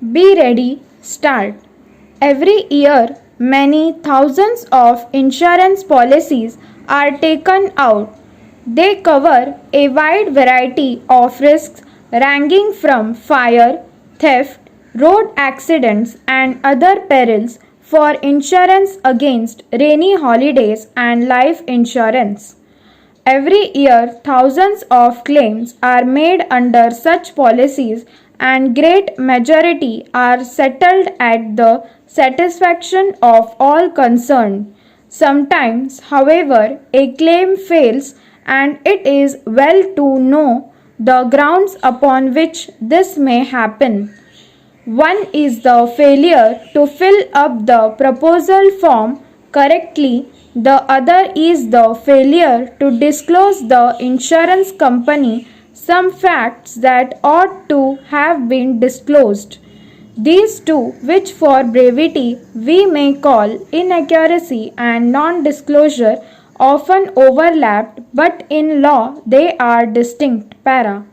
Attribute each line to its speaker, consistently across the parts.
Speaker 1: Be ready, start. Every year, many thousands of insurance policies are taken out. They cover a wide variety of risks ranging from fire, theft, road accidents, and other perils for insurance against rainy holidays and life insurance. Every year, thousands of claims are made under such policies, and great majority are settled at the satisfaction of all concerned. Sometimes, however, a claim fails, and it is well to know the grounds upon which this may happen. One is the failure to fill up the proposal form correctly. The other is the failure to disclose the insurance company some facts that ought to have been disclosed. These two, which for brevity we may call inaccuracy and non disclosure, often overlapped, but in law they are distinct. Para.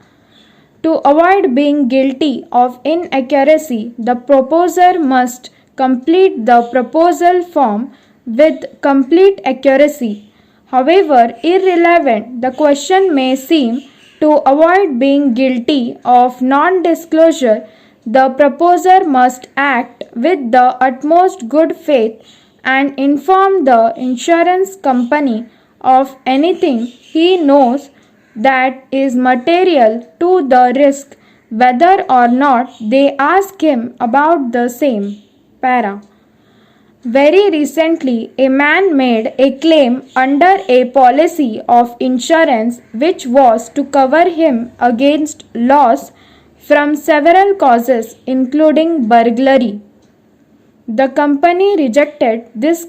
Speaker 1: To avoid being guilty of inaccuracy, the proposer must complete the proposal form with complete accuracy. However irrelevant the question may seem, to avoid being guilty of non disclosure, the proposer must act with the utmost good faith and inform the insurance company of anything he knows that is material to the risk, whether or not they ask him about the same. Para. Very recently, a man made a claim under a policy of insurance which was to cover him against loss from several causes, including burglary. The company rejected this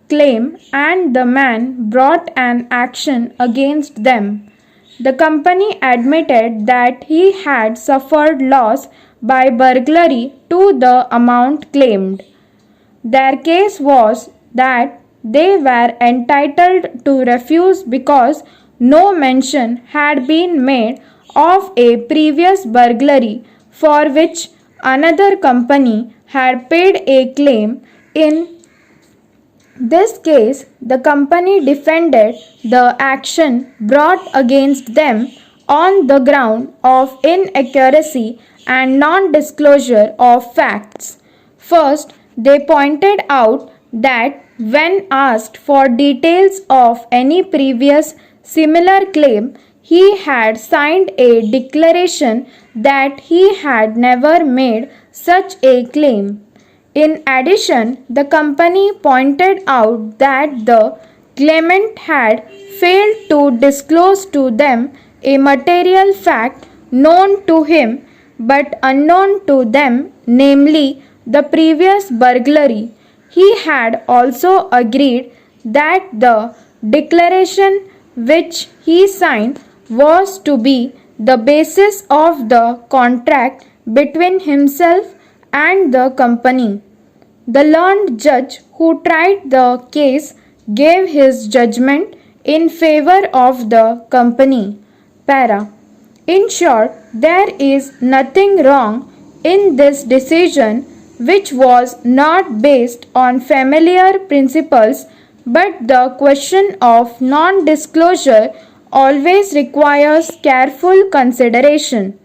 Speaker 1: claim and the man brought an action against them. The company admitted that he had suffered loss by burglary to the amount claimed. Their case was that they were entitled to refuse because no mention had been made of a previous burglary for which another company had paid a claim. In this case, the company defended the action brought against them on the ground of inaccuracy and non disclosure of facts. First, they pointed out that when asked for details of any previous similar claim, he had signed a declaration that he had never made such a claim. In addition, the company pointed out that the claimant had failed to disclose to them a material fact known to him but unknown to them, namely the previous burglary. He had also agreed that the declaration which he signed was to be the basis of the contract between himself and the company. The learned judge who tried the case gave his judgment in favor of the company. Para. In short, there is nothing wrong in this decision, which was not based on familiar principles, but the question of non disclosure always requires careful consideration.